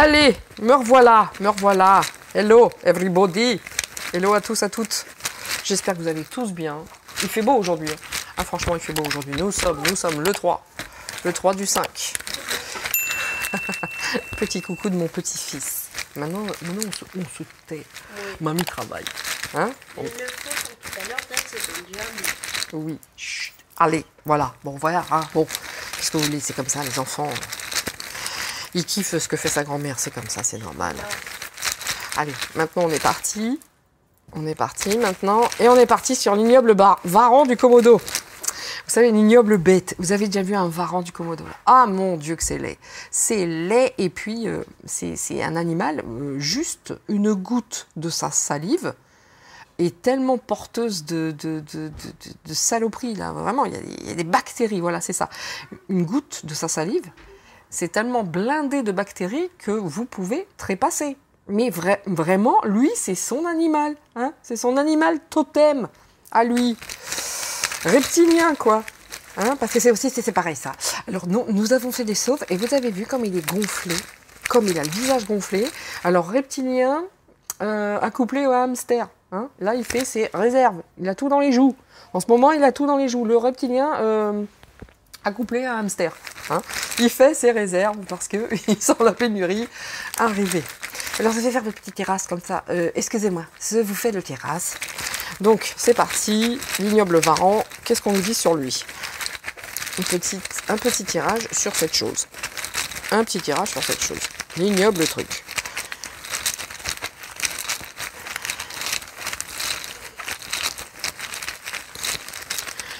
Allez, me revoilà, me revoilà. Hello, everybody. Hello à tous, à toutes. J'espère que vous allez tous bien. Il fait beau aujourd'hui. Ah, franchement, il fait beau aujourd'hui. Nous sommes le 3. Le 3 du 5. Petit coucou de mon petit-fils. Maintenant on se tait. Oui. Mamie travaille. Hein? Le fond tout à l'heure, c'était déjà bon. Oui. Chut. Allez, voilà. Bon, voilà. Hein. Bon, qu'est-ce que vous voulez? C'est comme ça, les enfants. Ils kiffent ce que fait sa grand-mère. C'est comme ça, c'est normal. Allez, maintenant on est parti. On est parti maintenant. Et on est parti sur l'ignoble varan du Komodo. Vous savez, une ignoble bête. Vous avez déjà vu un varan du Komodo? Ah mon Dieu que c'est laid. C'est laid et puis c'est un animal, juste une goutte de sa salive est tellement porteuse de saloperies. Là. Vraiment, il y a des bactéries, voilà, c'est ça. Une goutte de sa salive, c'est tellement blindé de bactéries que vous pouvez trépasser. Mais vraiment, lui, c'est son animal. Hein, c'est son animal totem à lui. Reptilien, quoi. Hein, parce que c'est pareil, ça. Alors, nous avons fait des sauves et vous avez vu comme il est gonflé, comme il a le visage gonflé. Alors, reptilien accouplé au hamster. Hein, là, il fait ses réserves. Il a tout dans les joues. En ce moment, il a tout dans les joues. Le reptilien accouplé à un hamster. Hein, il fait ses réserves parce qu'il sent la pénurie arriver. Alors, je vais faire des petites terrasses comme ça. Excusez-moi, je vous fais le terrasse. Donc, c'est parti. L'ignoble varan, qu'est-ce qu'on nous dit sur lui? Un petit tirage sur cette chose. Un petit tirage sur cette chose. L'ignoble truc.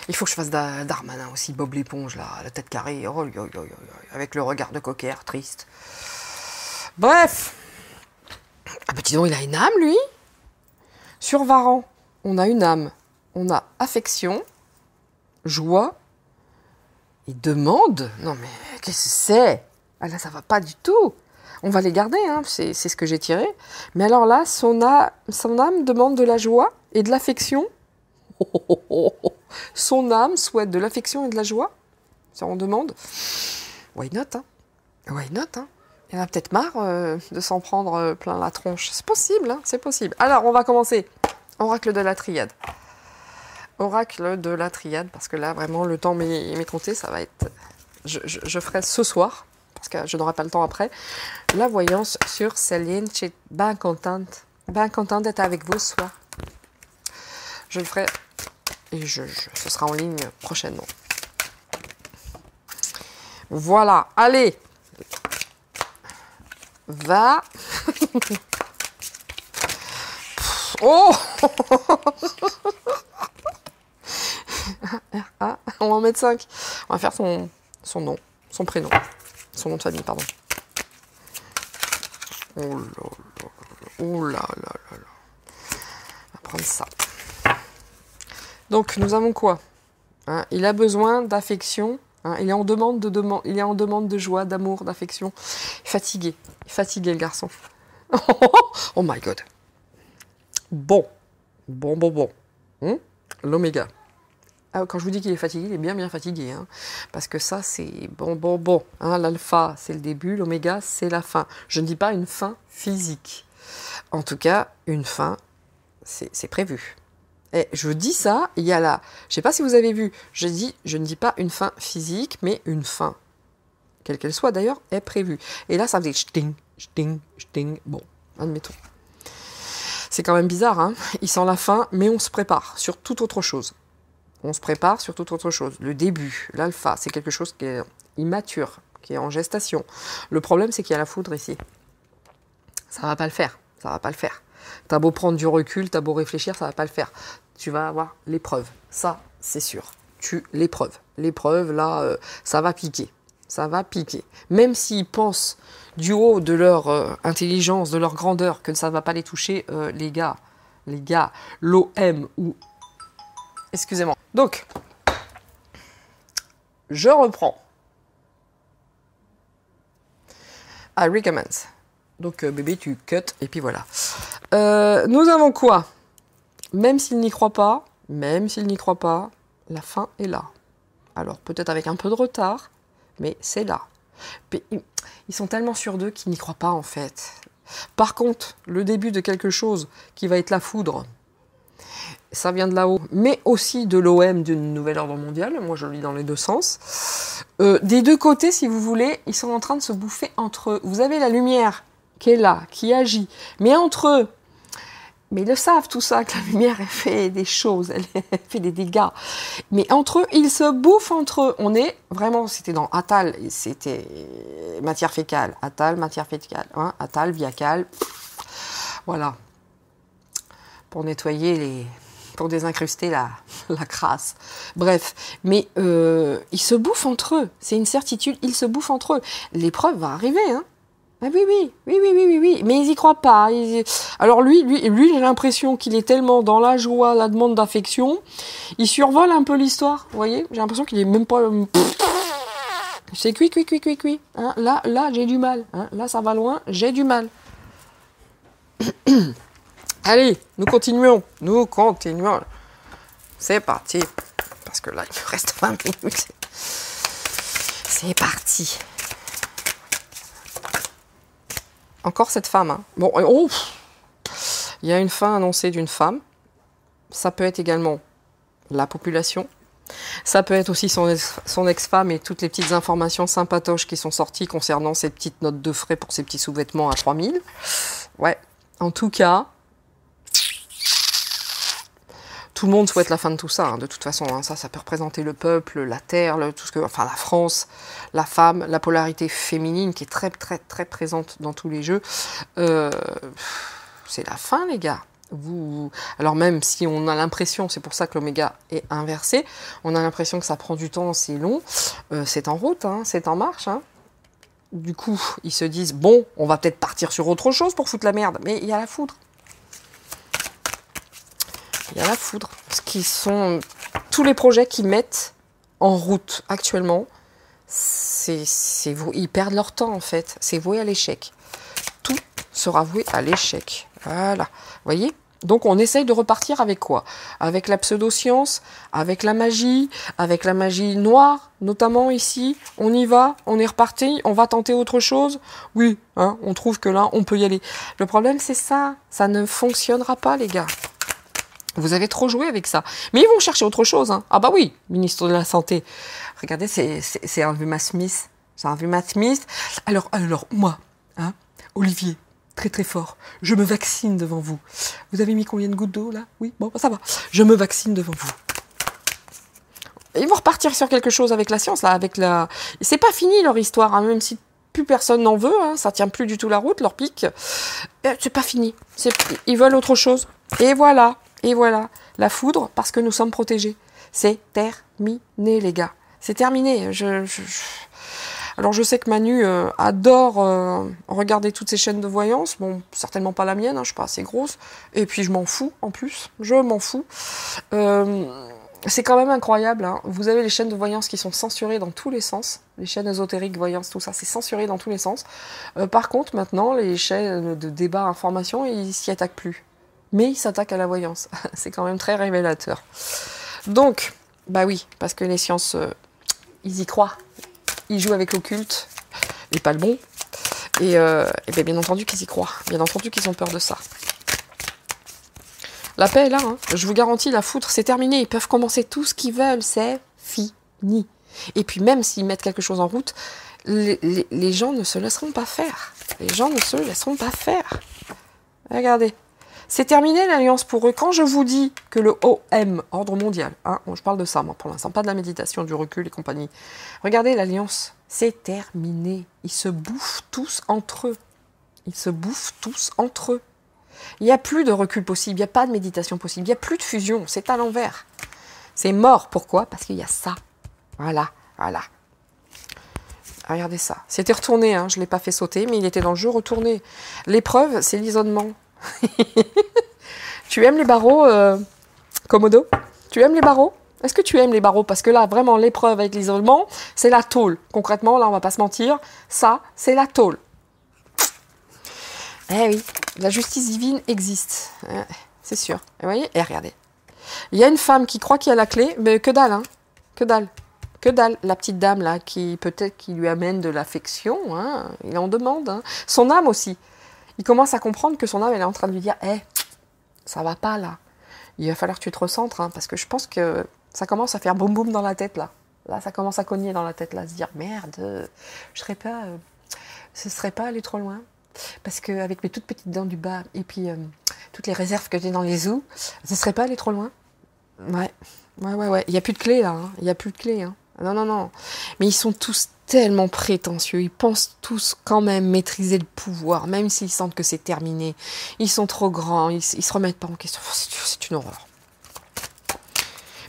Il faut que je fasse Darmanin aussi, Bob l'éponge, là, la tête carrée, oh, avec le regard de cocker, triste. Bref. Ah bah dis donc, il a une âme, lui. Sur varan, on a une âme. On a affection, joie et demande. Non mais, qu'est-ce que c'est? Ah là, ça va pas du tout. On va les garder, hein, c'est ce que j'ai tiré. Mais alors là, son âme demande de la joie et de l'affection. Son âme souhaite de l'affection et de la joie. Ça, on demande. Why not, hein? Why not, hein? Il y en a peut-être marre de s'en prendre plein la tronche. C'est possible, hein? C'est possible. Alors, on va commencer. Oracle de la triade. Oracle de la triade, parce que là, vraiment, le temps m'est compté. Ça va être... Je ferai ce soir, parce que je n'aurai pas le temps après. La voyance sur Céline. Je suis bien contente d'être avec vous ce soir. Je le ferai et ce sera en ligne prochainement. Voilà, allez, va. Oh. On va en mettre 5. On va faire son nom, son prénom, son nom de famille, pardon. Oh là là, oh là là là là. On va prendre ça. Donc, nous avons quoi? Hein, il a besoin d'affection. Hein, il est en demande de joie, d'amour, d'affection. Fatigué. Fatigué, le garçon. Oh my God. Bon. L'oméga. Ah, quand je vous dis qu'il est fatigué, il est bien fatigué. Hein, parce que ça, c'est bon. Hein, l'alpha, c'est le début. L'oméga, c'est la fin. Je ne dis pas une fin physique. En tout cas, une fin, c'est prévu. Et je dis ça, il y a là, je ne sais pas si vous avez vu, je ne dis pas une fin physique, mais une fin, quelle qu'elle soit d'ailleurs, est prévue. Et là, ça faisait ch'ting. Bon, admettons. C'est quand même bizarre, hein. Il sent la fin, mais on se prépare sur toute autre chose. Le début, l'alpha, c'est quelque chose qui est immature, qui est en gestation. Le problème, c'est qu'il y a la foudre ici. Ça va pas le faire. T'as beau prendre du recul, t'as beau réfléchir, ça va pas le faire. Tu vas avoir l'épreuve. Ça, c'est sûr. L'épreuve. L'épreuve, là, ça va piquer. Même s'ils pensent du haut de leur intelligence, de leur grandeur, que ça ne va pas les toucher, les gars, l'OM ou... Excusez-moi. Donc, je reprends. I recommence. Donc, bébé, tu cut, et puis voilà. Nous avons quoi? Même s'il n'y croit pas, la fin est là. Alors, peut-être avec un peu de retard, mais c'est là. Ils sont tellement sûrs d'eux qu'ils n'y croient pas, en fait. Par contre, le début de quelque chose qui va être la foudre, ça vient de là-haut, mais aussi de l'OM, d'une nouvelle ordre mondiale. Moi, je le lis dans les deux sens. Des deux côtés, si vous voulez, ils sont en train de se bouffer entre eux. Vous avez la lumière qui est là, qui agit, mais entre eux, mais ils le savent tout ça, que la lumière, elle fait des choses, elle fait des dégâts. Mais entre eux, ils se bouffent entre eux. On est vraiment, c'était dans Atal, c'était matière fécale. Atal, matière fécale. Hein, Atal, Viacal. Voilà. Pour nettoyer pour désincruster la crasse. Bref. Mais ils se bouffent entre eux. C'est une certitude, ils se bouffent entre eux. L'épreuve va arriver, hein. Ah oui, mais ils y croient pas. Alors lui j'ai l'impression qu'il est tellement dans la joie, la demande d'affection, il survole un peu l'histoire, vous voyez. J'ai l'impression qu'il est même pas... C'est cuit. Hein, là, j'ai du mal. Hein, là, ça va loin, j'ai du mal. Allez, nous continuons. C'est parti. Parce que là, il me reste 20 minutes. C'est parti. Encore cette femme. Hein. Bon, il y a une fin annoncée d'une femme. Ça peut être également la population. Ça peut être aussi son ex-femme et toutes les petites informations sympatoches qui sont sorties concernant ces petites notes de frais pour ces petits sous-vêtements à 3000. Ouais, en tout cas, tout le monde souhaite la fin de tout ça. Hein, de toute façon, hein, ça peut représenter le peuple, la terre, enfin la France, la femme, la polarité féminine qui est très présente dans tous les jeux. C'est la fin, les gars. Alors même si on a l'impression, c'est pour ça que l'oméga est inversé, on a l'impression que ça prend du temps, c'est long, c'est en route, hein, c'est en marche. Hein. Du coup, ils se disent, bon, on va peut-être partir sur autre chose pour foutre la merde, mais il y a la foudre. Il y a la foudre. Ce qui sont tous les projets qu'ils mettent en route actuellement, ils perdent leur temps en fait. C'est voué à l'échec. Tout sera voué à l'échec. Voilà. Vous voyez ? Donc on essaye de repartir avec quoi ? Avec la pseudo-science, avec la magie noire, notamment ici. On y va, on est reparti, on va tenter autre chose. Oui, hein, on trouve que là, on peut y aller. Le problème, c'est ça. Ça ne fonctionnera pas, les gars. Vous avez trop joué avec ça. Mais ils vont chercher autre chose. Hein. Ah bah oui, ministre de la Santé. Regardez, c'est un vu Matt Smith. C'est un vu Matt Smith. Alors moi, hein, Olivier, très fort, je me vaccine devant vous. Vous avez mis combien de gouttes d'eau là? Oui, bon, ça va. Je me vaccine devant vous. Ils vont repartir sur quelque chose avec la science, là, avec la... C'est pas fini leur histoire, hein, même si plus personne n'en veut, hein, ça tient plus du tout la route, leur pic. C'est pas fini. Ils veulent autre chose. Et voilà. Et voilà, la foudre, parce que nous sommes protégés. C'est terminé, les gars. C'est terminé. Alors, je sais que Manu adore regarder toutes ces chaînes de voyance. Bon, certainement pas la mienne, hein, je suis pas assez grosse. Et puis, je m'en fous, en plus. Je m'en fous. C'est quand même incroyable. Hein. Vous avez les chaînes de voyance qui sont censurées dans tous les sens. Les chaînes ésotériques, voyance, tout ça, c'est censuré dans tous les sens. Par contre, maintenant, les chaînes de débat, information, ils s'y attaquent plus. Mais ils s'attaquent à la voyance. C'est quand même très révélateur. Donc, bah oui, parce que les sciences, ils y croient. Ils jouent avec l'occulte, et pas le bon. Et bien entendu qu'ils y croient. Bien entendu qu'ils ont peur de ça. La paix est là. Hein. Je vous garantis, la foudre, c'est terminé. Ils peuvent commencer tout ce qu'ils veulent. C'est fini. Et puis même s'ils mettent quelque chose en route, les gens ne se laisseront pas faire. Les gens ne se laisseront pas faire. Regardez. C'est terminé l'alliance pour eux. Quand je vous dis que le OM, ordre mondial, hein, je parle de ça moi pour l'instant, pas de la méditation, du recul et compagnie. Regardez l'alliance, c'est terminé. Ils se bouffent tous entre eux. Ils se bouffent tous entre eux. Il n'y a plus de recul possible, il n'y a pas de méditation possible, il n'y a plus de fusion, c'est à l'envers. C'est mort, pourquoi ? Parce qu'il y a ça. Voilà. Regardez ça. C'était retourné, hein, je ne l'ai pas fait sauter, mais il était dans le jeu retourné. L'épreuve, c'est l'isolement. Tu aimes les barreaux, Komodo? Tu aimes les barreaux? Est-ce que tu aimes les barreaux? Parce que là, vraiment, l'épreuve avec l'isolement, c'est la tôle. Concrètement, là, on va pas se mentir, ça, c'est la tôle. Eh oui, la justice divine existe, c'est sûr. Et vous voyez, regardez. Il y a une femme qui croit qu'il y a la clé, mais que dalle, hein? Que dalle. Que dalle, la petite dame là, qui peut-être qui lui amène de l'affection, hein, il en demande. Hein. Son âme aussi. Il commence à comprendre que son âme, elle est en train de lui dire, hé, ça va pas là. Il va falloir que tu te recentres, hein, parce que je pense que ça commence à faire boum boum dans la tête là. Là, ça commence à cogner dans la tête là, à se dire, merde, ce serait pas aller trop loin. Parce qu'avec mes toutes petites dents du bas et puis toutes les réserves que j'ai dans les os, ce serait pas aller trop loin. Ouais. Il n'y a plus de clé là. Hein. Il n'y a plus de clé. Hein. Non. Mais ils sont tous tellement prétentieux. Ils pensent tous quand même maîtriser le pouvoir, même s'ils sentent que c'est terminé. Ils sont trop grands. Ils se remettent pas en question. C'est une horreur.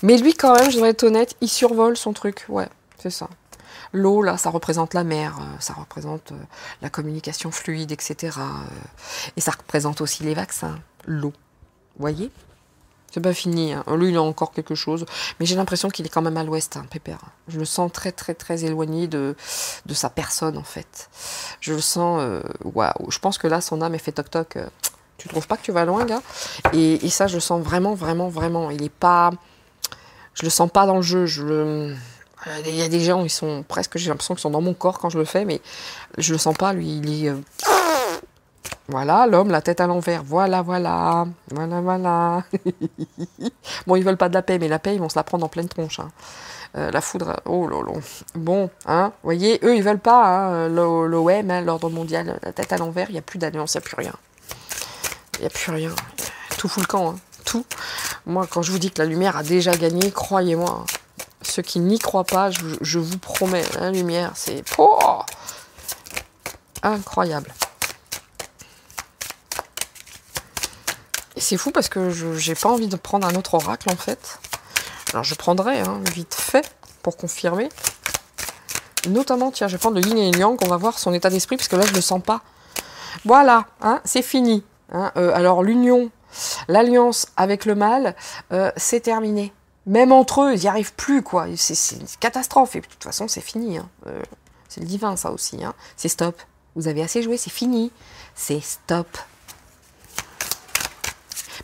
Mais lui, quand même, je devrais être honnête, il survole son truc. Ouais, c'est ça. L'eau, là, ça représente la mer, ça représente la communication fluide, etc. Et ça représente aussi les vaccins, l'eau. Vous voyez ? C'est pas fini. Hein. Lui, il a encore quelque chose. Mais j'ai l'impression qu'il est quand même à l'ouest, hein, Pépère. Je le sens très, très, très éloigné de sa personne, en fait. Je le sens... Waouh. Je pense que là, son âme est fait toc-toc. Tu trouves pas que tu vas loin, gars ? Et ça, je le sens vraiment, vraiment, vraiment. Il est pas... Je le sens pas dans le jeu. Il y a des gens, ils sont presque... J'ai l'impression qu'ils sont dans mon corps quand je le fais, mais je le sens pas, lui. Il est... Voilà, l'homme, la tête à l'envers. Voilà. Bon, ils veulent pas de la paix, mais la paix, ils vont se la prendre en pleine tronche. Hein. La foudre, oh lolo. Bon, hein, vous voyez, eux, ils veulent pas, hein, l'OM, hein, l'ordre mondial, la tête à l'envers, il n'y a plus d'alliance, il n'y a plus rien. Il n'y a plus rien. Tout fout le camp, hein. Tout. Moi, quand je vous dis que la lumière a déjà gagné, croyez-moi, hein, ceux qui n'y croient pas, je vous promets, la lumière, c'est incroyable. C'est fou parce que j'ai pas envie de prendre un autre oracle en fait. Alors je prendrai hein, vite fait pour confirmer. Notamment, tiens, je vais prendre le yin et le yang, on va voir son état d'esprit parce que là je le sens pas. Voilà, hein, c'est fini. Hein. Alors l'union, l'alliance avec le mal, c'est terminé. Même entre eux, ils n'y arrivent plus quoi. C'est une catastrophe et de toute façon c'est fini. Hein. C'est le divin ça aussi. Hein. C'est stop. Vous avez assez joué, c'est fini. C'est stop.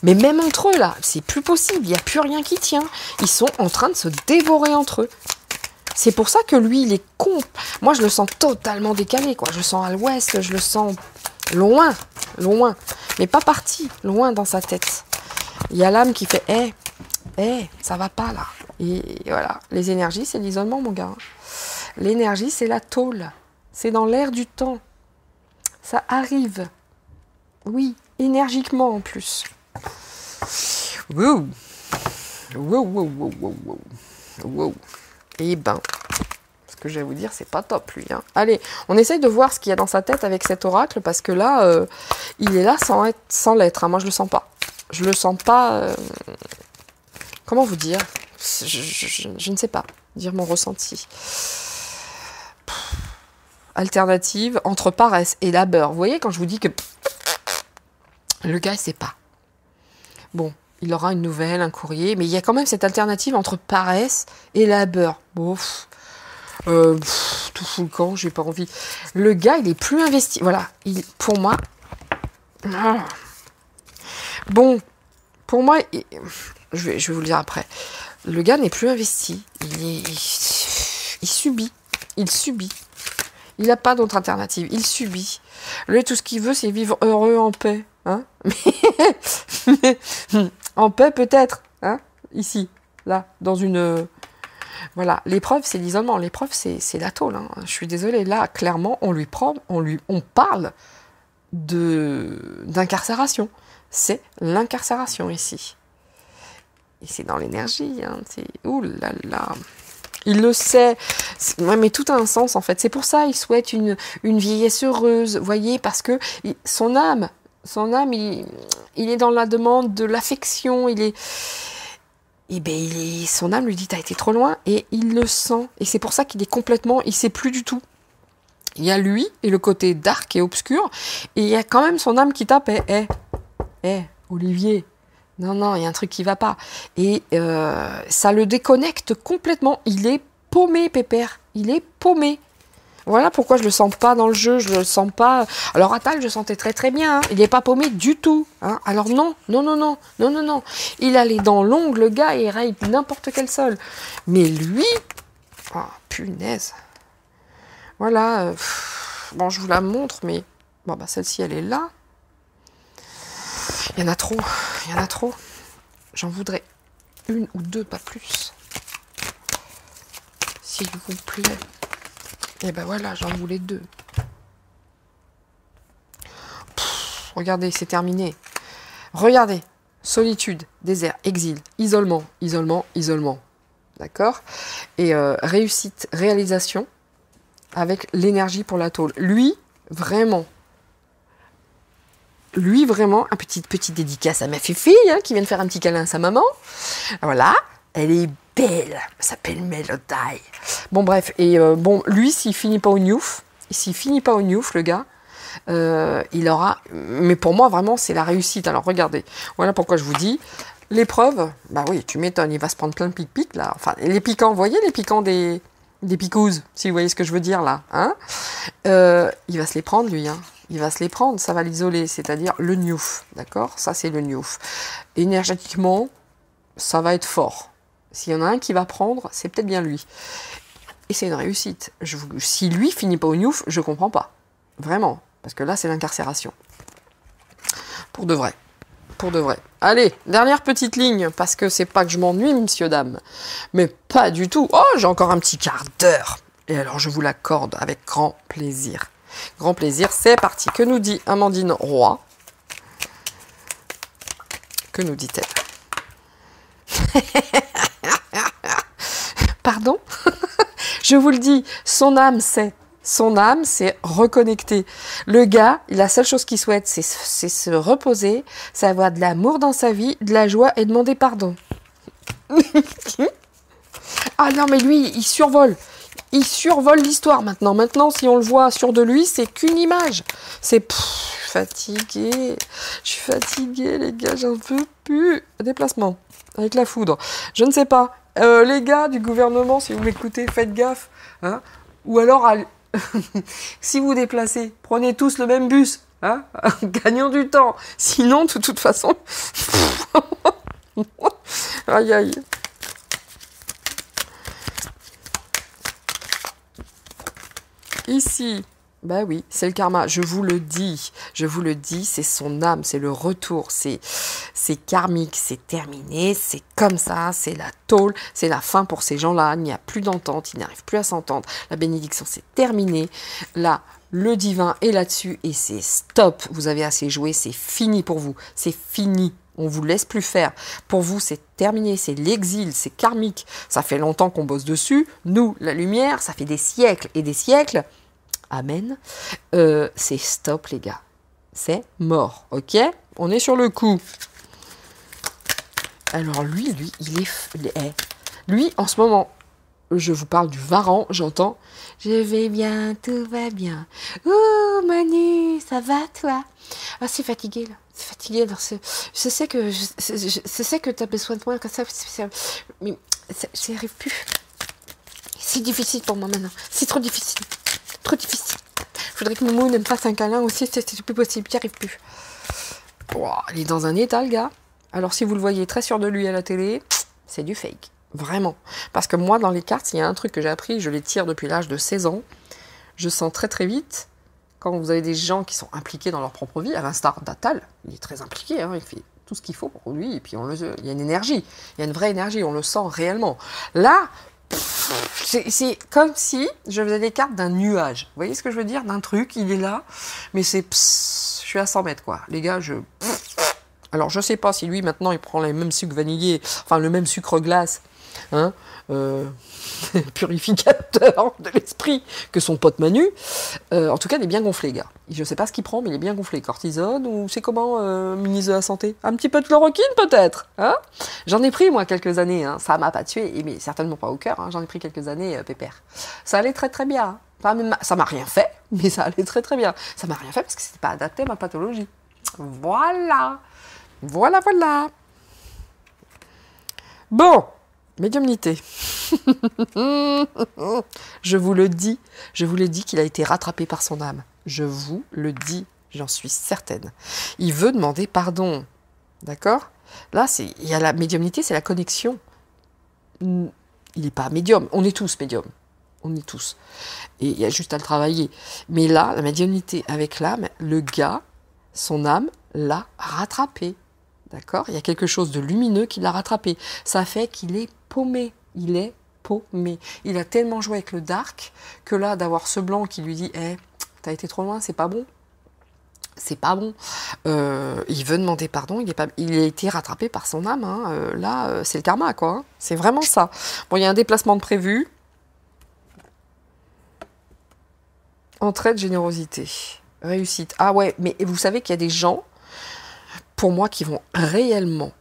Mais même entre eux, là, c'est plus possible, il n'y a plus rien qui tient. Ils sont en train de se dévorer entre eux. C'est pour ça que lui, il est con. Moi, je le sens totalement décalé, quoi. Je le sens à l'ouest, je le sens loin. Mais pas parti, loin dans sa tête. Il y a l'âme qui fait ça va pas, là. Et voilà, les énergies, c'est l'isolement, mon gars. L'énergie, c'est la tôle. C'est dans l'air du temps. Ça arrive. Oui, énergiquement, en plus. Wow. Et ben, ce que je vais vous dire, c'est pas top lui. Hein. Allez, on essaye de voir ce qu'il y a dans sa tête avec cet oracle parce que là, il est là sans l'être. Hein. Moi, je le sens pas. Je le sens pas. Comment vous dire ? Je ne sais pas dire mon ressenti. Alternative entre paresse et labeur. Vous voyez quand je vous dis que le gars, il sait pas. Bon, il aura une nouvelle, un courrier, mais il y a quand même cette alternative entre paresse et labeur. Bon, tout fout le camp, j'ai pas envie. Le gars, il est plus investi. Voilà, pour moi... Bon, pour moi, je vais vous le dire après. Le gars n'est plus investi. Il subit. Il n'a pas d'autre alternative. Il subit. Lui, tout ce qu'il veut, c'est vivre heureux en paix. Hein, mais en paix peut-être, hein, ici, là, dans une... Voilà, l'épreuve, c'est l'isolement, l'épreuve, c'est la tôle. Hein. Je suis désolée, là, clairement, on parle d'incarcération. C'est l'incarcération ici. Et c'est dans l'énergie, hein, c'est... Ouh là là. Il le sait, mais tout a un sens en fait. C'est pour ça qu'il souhaite une vieillesse heureuse, voyez, parce que son âme, il est dans la demande de l'affection, son âme lui dit t'as été trop loin et il le sent. Et c'est pour ça qu'il est complètement, il sait plus du tout. Il y a lui et le côté dark et obscur et il y a quand même son âme qui tape Olivier. Non, il y a un truc qui va pas. Et ça le déconnecte complètement. Il est paumé, Pépère. Il est paumé. Voilà pourquoi je le sens pas dans le jeu. Je le sens pas. Alors Atal, je sentais très très bien. Hein. Il n'est pas paumé du tout. Hein. Alors non. Il a les dents longues, le gars, et il raye n'importe quel sol. Mais lui, Oh, punaise. Voilà. Bon, je vous la montre, mais... Bon, bah, celle-ci, elle est là. Il y en a trop. Il y en a trop. J'en voudrais une ou deux, pas plus. S'il vous plaît. Et ben voilà, j'en voulais deux. Regardez, c'est terminé. Regardez. Solitude, désert, exil, isolement, isolement, isolement. D'accord? Et réussite, réalisation, avec l'énergie pour la tôle. Lui, vraiment, un petit dédicace à ma fille, hein, qui vient de faire un petit câlin à sa maman. Voilà, elle est belle, elle s'appelle Mélodie. Bon, bref, et bon, lui, s'il finit pas au Newf, le gars, il aura... Mais pour moi, vraiment, c'est la réussite. Alors, regardez, voilà pourquoi je vous dis, l'épreuve, bah oui, tu m'étonnes, il va se prendre plein de pic-pic, là. Enfin, les piquants, vous voyez, les piquants des picouzes, si vous voyez ce que je veux dire, là. Hein, il va se les prendre, lui, hein. Il va se les prendre, ça va l'isoler, c'est-à-dire le Newf, d'accord? Ça, c'est le Newf. Énergétiquement, ça va être fort. S'il y en a un qui va prendre, c'est peut-être bien lui. Et c'est une réussite. Si lui finit pas au Newf, je comprends pas. Vraiment. Parce que là, c'est l'incarcération. Pour de vrai. Pour de vrai. Allez, dernière petite ligne, parce que c'est pas que je m'ennuie, monsieur, dame. Mais pas du tout. Oh, j'ai encore un petit quart d'heure. Et alors, je vous l'accorde avec grand plaisir. Grand plaisir, c'est parti. Que nous dit Amandine Roy? Que nous dit-elle? Pardon? Je vous le dis, son âme, c'est reconnecter. Le gars, la seule chose qu'il souhaite, c'est se reposer, c'est avoir de l'amour dans sa vie, de la joie et demander pardon. Ah non, mais lui, il survole. Il survole l'histoire maintenant. Maintenant, si on le voit sur de lui, c'est qu'une image. C'est fatigué. Je suis fatiguée, les gars, j'en peux plus. Déplacement avec la foudre. Je ne sais pas. Les gars du gouvernement, si vous m'écoutez, faites gaffe. Hein, ou alors, si vous déplacez, prenez tous le même bus. Hein, gagnons du temps. Sinon, de toute façon... aïe, aïe. Ici, bah oui, c'est le karma, je vous le dis, c'est son âme, c'est le retour, c'est karmique, c'est terminé, c'est comme ça, c'est la tôle, c'est la fin pour ces gens-là, il n'y a plus d'entente, ils n'arrivent plus à s'entendre, la bénédiction c'est terminé, là, le divin est là-dessus et c'est stop, vous avez assez joué, c'est fini pour vous, c'est fini. On vous laisse plus faire. Pour vous, c'est terminé, c'est l'exil, c'est karmique. Ça fait longtemps qu'on bosse dessus. Nous, la lumière, ça fait des siècles et des siècles. Amen. C'est stop, les gars. C'est mort, ok? On est sur le coup. Alors lui, il est... Lui, en ce moment, je vous parle du Varan, j'entends. Je vais bien, tout va bien. Oh, Manu, ça va, toi? Ah, c'est fatigué, là. C'est fatigué. Alors je sais que tu as besoin de moi comme ça, mais j'y arrive plus. C'est difficile pour moi maintenant. C'est trop difficile. Trop difficile. Je voudrais que Momo me fasse un câlin aussi, c'est plus possible. J'y arrive plus. Oh, il est dans un état, le gars. Alors, si vous le voyez très sûr de lui à la télé, c'est du fake. Vraiment. Parce que moi, dans les cartes, il y a un truc que j'ai appris, je les tire depuis l'âge de 16 ans. Je sens très très vite, quand vous avez des gens qui sont impliqués dans leur propre vie, à l'instar d'Atal, il est très impliqué, hein, il fait tout ce qu'il faut pour lui, et puis il y a une énergie, il y a une vraie énergie, on le sent réellement. Là, c'est comme si je faisais des cartes d'un nuage. Vous voyez ce que je veux dire? D'un truc, il est là, mais c'est... Je suis à 100 mètres, quoi. Les gars, alors, je sais pas si lui, maintenant, il prend les mêmes sucres vanillés, enfin, le même sucre glace, hein, purificateur de l'esprit que son pote Manu. En tout cas, il est bien gonflé, gars. Je sais pas ce qu'il prend, mais il est bien gonflé. Cortisone ou c'est comment, ministre de la Santé? Un petit peu de chloroquine, peut-être, hein? J'en ai pris, moi, quelques années. Hein. Ça m'a pas tué, mais certainement pas au cœur. Hein. J'en ai pris quelques années, pépère. Ça allait très, très bien. Enfin, ça m'a rien fait, mais ça allait très, très bien. Ça m'a rien fait parce que c'était pas adapté à ma pathologie. Voilà. Voilà, voilà. Bon. Médiumnité. Je vous le dis qu'il a été rattrapé par son âme. Je vous le dis, j'en suis certaine. Il veut demander pardon. D'accord? Là, il y a la médiumnité, c'est la connexion. Il n'est pas médium. On est tous médiums. On y est tous. Et il y a juste à le travailler. Mais là, la médiumnité avec l'âme, le gars, son âme l'a rattrapé. D'accord? Il y a quelque chose de lumineux qui l'a rattrapé. Ça fait qu'il est paumé. Il est paumé. Il a tellement joué avec le dark que là, d'avoir ce blanc qui lui dit hey, t'as été trop loin, c'est pas bon. C'est pas bon. Il veut demander pardon. Il a été rattrapé par son âme. Hein. Là, c'est le karma, quoi. Hein. C'est vraiment ça. Bon, il y a un déplacement de prévu. Entraide, générosité, réussite. Ah ouais, mais vous savez qu'il y a des gens, pour moi, qui vont réellement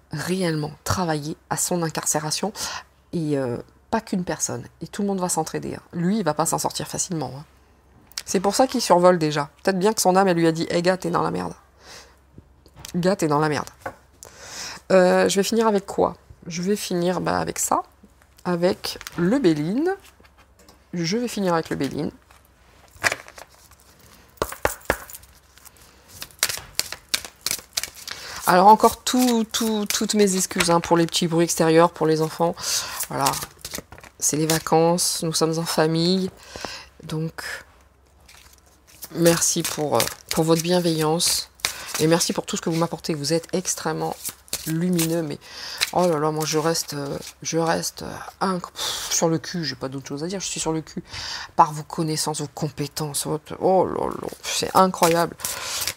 travailler à son incarcération. Et pas qu'une personne. Et tout le monde va s'entraider. Hein. Lui, il va pas s'en sortir facilement. Hein. C'est pour ça qu'il survole déjà. Peut-être bien que son âme, elle lui a dit « Hey gars, t'es dans la merde. Gars, t'es dans la merde. » Je vais finir avec quoi? Je vais finir avec ça. Avec le Béline. Je vais finir avec le Béline. Alors encore toutes mes excuses hein, pour les petits bruits extérieurs, pour les enfants. Voilà, c'est les vacances, nous sommes en famille. Donc, merci pour votre bienveillance. Et merci pour tout ce que vous m'apportez. Vous êtes extrêmement lumineux. Mais oh là là, moi je reste sur le cul. J'ai pas d'autre chose à dire. Je suis sur le cul par vos connaissances, vos compétences. Oh là là, c'est incroyable.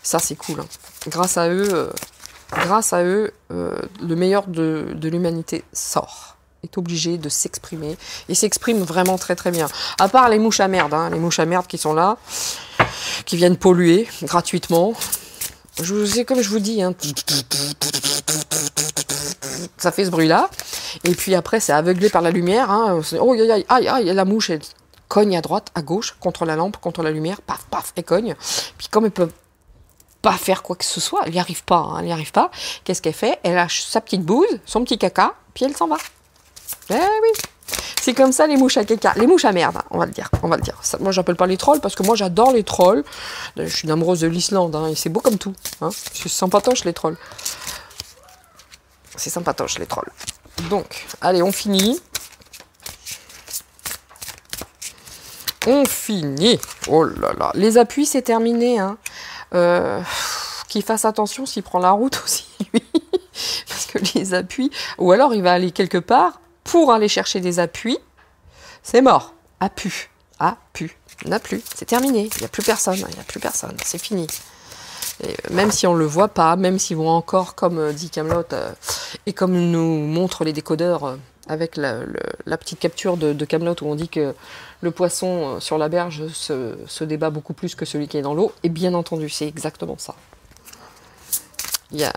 Ça c'est cool. Hein. Grâce à eux, le meilleur de l'humanité sort. Est obligé de s'exprimer. Et s'exprime vraiment très très bien. À part les mouches à merde. Hein, les mouches à merde qui sont là, qui viennent polluer gratuitement. C'est comme je vous dis, hein, ça fait ce bruit-là. Et puis après, c'est aveuglé par la lumière. Hein, oh, aïe, la mouche, elle cogne à droite, à gauche, contre la lampe, contre la lumière. Paf, paf, elle cogne. Puis comme elle peut pas faire quoi que ce soit, elle n'y arrive pas. Hein, elle n'y arrive pas. Qu'est-ce qu'elle fait? Elle lâche sa petite bouse, son petit caca, puis elle s'en va. Eh oui. C'est comme ça les mouches à caca, les mouches à merde, hein, on va le dire. Ça, moi, j'appelle pas les trolls parce que moi, j'adore les trolls. Je suis une amoureuse de l'Islande, hein, et c'est beau comme tout. Hein. C'est sympatoche les trolls. C'est sympatoche les trolls. Donc, allez, on finit. On finit. Oh là là, les appuis, c'est terminé. Hein. Qu'il fasse attention s'il prend la route aussi, lui. Parce que les appuis, ou alors il va aller quelque part pour aller chercher des appuis, c'est mort. A pu. N'a plus. C'est terminé. Il n'y a plus personne. C'est fini. Et même si on ne le voit pas, même s'ils vont encore, comme dit Kaamelott, et comme nous montrent les décodeurs avec la petite capture de Kaamelott où on dit que le poisson sur la berge se débat beaucoup plus que celui qui est dans l'eau, et bien entendu, c'est exactement ça.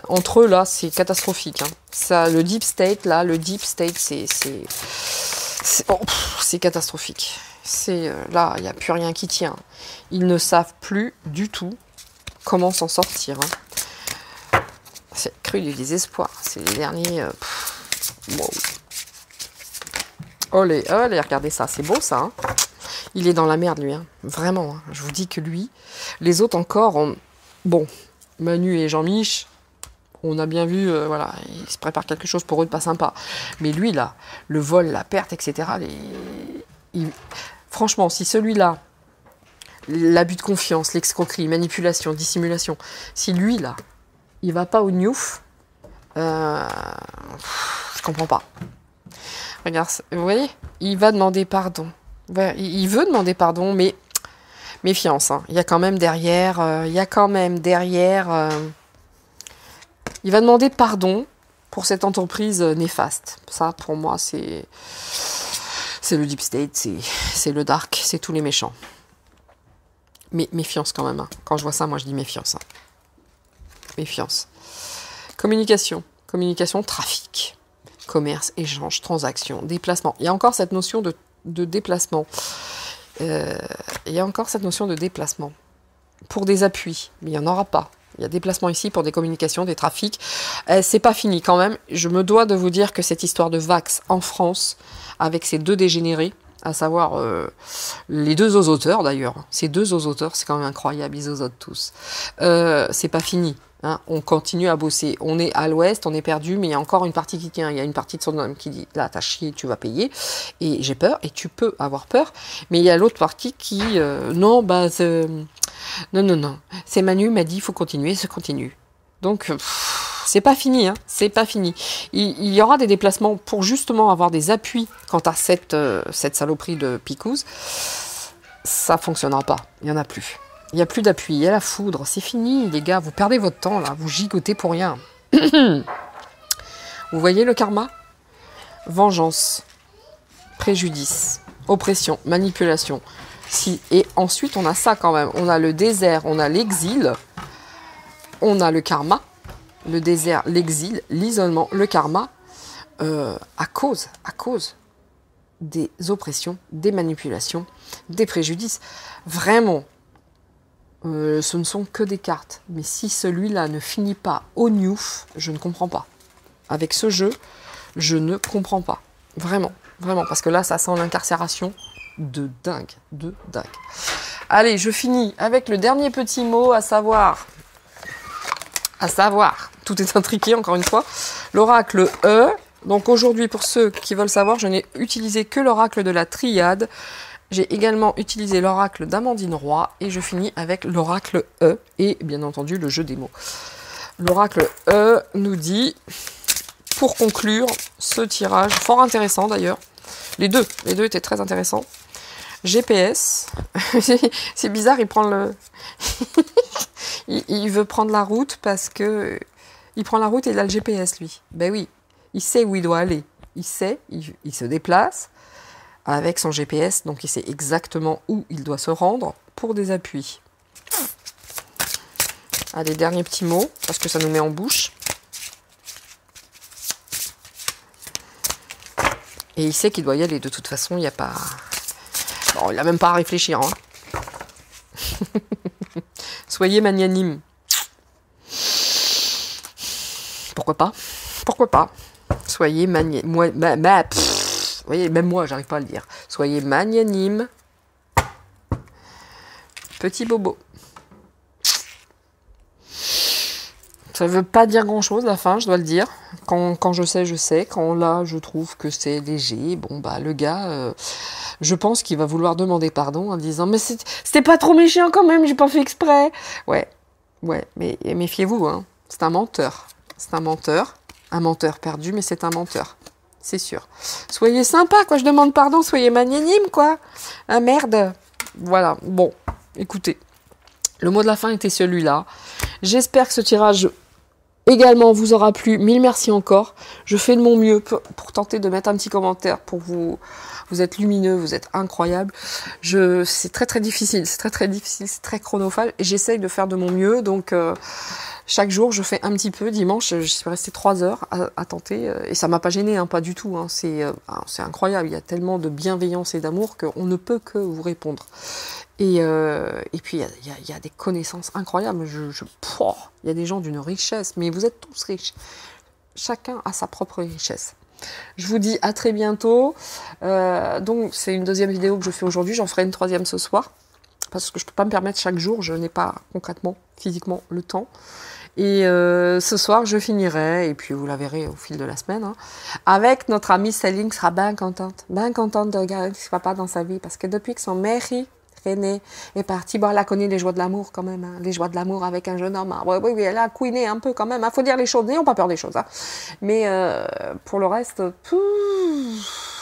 Entre eux, là, c'est catastrophique. Hein. Ça, le deep state, c'est catastrophique. Là, il n'y a plus rien qui tient. Ils ne savent plus du tout comment s'en sortir. Hein. C'est cru du désespoir. C'est les derniers... Wow. Olé, regardez ça. C'est beau, ça. Hein. Il est dans la merde, lui. Hein. Vraiment. Hein. Je vous dis que lui... Les autres encore... Bon, Manu et Jean-Mich... On a bien vu, voilà, il se prépare quelque chose pour eux de pas sympa. Mais lui, là, le vol, la perte, etc., franchement, si celui-là, l'abus de confiance, l'escroquerie, manipulation, dissimulation, si lui, là, il va pas au gnouf, je comprends pas. Regarde, vous voyez, il va demander pardon. Il veut demander pardon, mais méfiance. Hein. Il y a quand même derrière... il va demander pardon pour cette entreprise néfaste. Ça, pour moi, c'est le deep state, c'est le dark, c'est tous les méchants. Mais méfiance quand même. Hein. Quand je vois ça, moi, je dis méfiance. Hein. Méfiance. Communication, trafic, commerce, échange, transaction, déplacement. Il y a encore cette notion de déplacement. Pour des appuis, mais il n'y en aura pas. Il y a déplacement ici pour des communications, des trafics. C'est pas fini quand même. Je me dois de vous dire que cette histoire de Vax en France, avec ces deux dégénérés, à savoir les deux osoteurs d'ailleurs. Ces deux osoteurs, c'est quand même incroyable, ils osotent tous. C'est pas fini. Hein, on continue à bosser. On est à l'ouest, on est perdu, mais il y a encore une partie qui tient. Il y a une partie de son homme qui dit, là, t'as chié, tu vas payer. Et j'ai peur, et tu peux avoir peur. Mais il y a l'autre partie qui, non, non. C'est Manu m'a dit, il faut continuer, ça continue. Donc, c'est pas fini, hein, c'est pas fini. Il y aura des déplacements pour justement avoir des appuis quant à cette saloperie de picouse. Ça fonctionnera pas, il y en a plus. Il n'y a plus d'appui, il y a la foudre, c'est fini les gars, vous perdez votre temps là, vous gigotez pour rien. Vous voyez le karma? Vengeance, préjudice, oppression, manipulation. Et ensuite on a ça quand même, on a le désert, on a l'exil, on a le karma, le désert, l'exil, l'isolement, le karma, à cause des oppressions, des manipulations, des préjudices. Vraiment. Ce ne sont que des cartes. Mais si celui-là ne finit pas au newf, je ne comprends pas. Avec ce jeu, je ne comprends pas. Vraiment, vraiment. Parce que là, ça sent l'incarcération de dingue. De dingue. Allez, je finis avec le dernier petit mot, à savoir, tout est intriqué encore une fois, l'oracle E. Donc aujourd'hui, pour ceux qui veulent savoir, je n'ai utilisé que l'oracle de la triade. J'ai également utilisé l'oracle d'Amandine Roy et je finis avec l'oracle E et bien entendu le jeu des mots. L'oracle E nous dit, pour conclure ce tirage, fort intéressant d'ailleurs, les deux étaient très intéressants. GPS, c'est bizarre, il prend le... il veut prendre la route parce que il prend la route et il a le GPS lui. Ben oui, il sait où il doit aller, il sait, il se déplace avec son GPS, donc il sait exactement où il doit se rendre pour des appuis. Allez, dernier petit mot, parce que ça nous met en bouche. Et il sait qu'il doit y aller, de toute façon, il n'y a pas... Bon, il n'a même pas à réfléchir. Hein. Soyez magnanime. Pourquoi pas? Pourquoi pas? Soyez magnanime. Vous voyez, même moi, j'arrive pas à le dire. Soyez magnanime. Petit bobo. Ça veut pas dire grand-chose, la fin, je dois le dire. Quand je sais, je sais. Quand là, je trouve que c'est léger, bon, bah, le gars, je pense qu'il va vouloir demander pardon en disant « Mais c'était pas trop méchant quand même, j'ai pas fait exprès. » Ouais, mais méfiez-vous, hein. C'est un menteur. C'est un menteur perdu, mais c'est un menteur. C'est sûr. Soyez sympa, quoi, je demande pardon, soyez magnanime, quoi. Ah, merde. Voilà, bon, écoutez. Le mot de la fin était celui-là. J'espère que ce tirage également vous aura plu. Mille merci encore. Je fais de mon mieux pour tenter de mettre un petit commentaire pour vous. Vous êtes lumineux, vous êtes incroyable. C'est très difficile, c'est c'est très chronophage. Et j'essaye de faire de mon mieux, donc chaque jour je fais un petit peu. Dimanche, je suis restée 3 heures à tenter, et ça m'a pas gêné, hein, pas du tout. Hein. C'est incroyable, il y a tellement de bienveillance et d'amour qu'on ne peut que vous répondre. Et puis il y a des connaissances incroyables. Il y a des gens d'une richesse, mais vous êtes tous riches. Chacun a sa propre richesse. Je vous dis à très bientôt. Donc c'est une deuxième vidéo que je fais aujourd'hui. J'en ferai une troisième ce soir. Parce que je ne peux pas me permettre chaque jour. Je n'ai pas concrètement, physiquement, le temps. Et ce soir, je finirai. Et puis vous la verrez au fil de la semaine. Hein, avec notre amie Céline qui sera bien contente. Bien contente de regarder ce papa dans sa vie. Parce que depuis que son mari... René est partie. Bon, elle a connu les joies de l'amour quand même, hein. Les joies de l'amour avec un jeune homme. Hein. Oui, elle a couiné un peu quand même. Il faut dire les choses, n'ayons pas peur des choses. Hein. Mais pour le reste,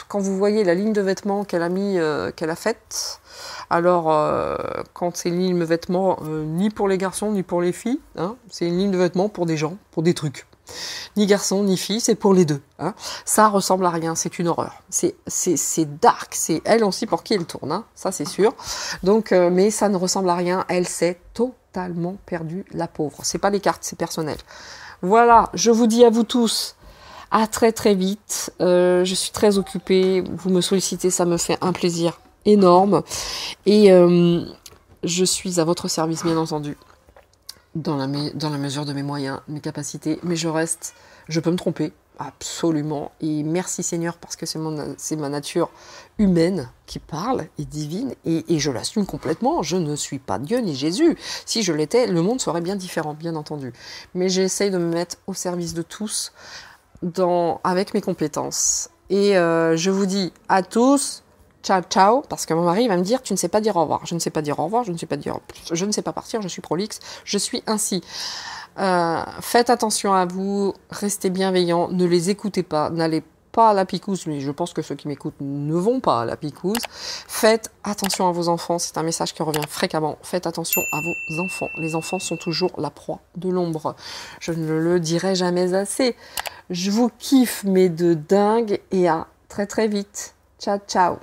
quand vous voyez la ligne de vêtements qu'elle a mis, qu'elle a faite, alors quand c'est une ligne de vêtements ni pour les garçons ni pour les filles, hein, c'est une ligne de vêtements pour des gens, pour des trucs. Ni garçon ni fille, c'est pour les deux. Hein. Ça ressemble à rien, c'est une horreur. C'est dark, c'est elle aussi pour qui elle tourne, hein, ça c'est sûr. Donc, mais ça ne ressemble à rien. Elle s'est totalement perdue, la pauvre. C'est pas des cartes, c'est personnel. Voilà, je vous dis à vous tous, à très vite. Je suis très occupée. Vous me sollicitez, ça me fait un plaisir énorme. Et je suis à votre service, bien entendu. Dans la mesure de mes moyens, mes capacités, mais je peux me tromper, Absolument. Et merci Seigneur parce que c'est ma nature humaine qui parle et divine et je l'assume complètement. Je ne suis pas Dieu ni Jésus. Si je l'étais, le monde serait bien différent, bien entendu. Mais j'essaye de me mettre au service de tous avec mes compétences. Et je vous dis à tous, ciao ciao, parce que mon mari va me dire tu ne sais pas dire au revoir. Je ne sais pas dire au revoir, je ne sais pas dire, je ne sais pas partir, je suis prolixe, je suis ainsi. Faites attention à vous, restez bienveillants, ne les écoutez pas, n'allez pas à la picouse, mais je pense que ceux qui m'écoutent ne vont pas à la picouse. Faites attention à vos enfants, c'est un message qui revient fréquemment. Faites attention à vos enfants. Les enfants sont toujours la proie de l'ombre. Je ne le dirai jamais assez. Je vous kiffe, mais de dingue, et à très très vite. Ciao, ciao.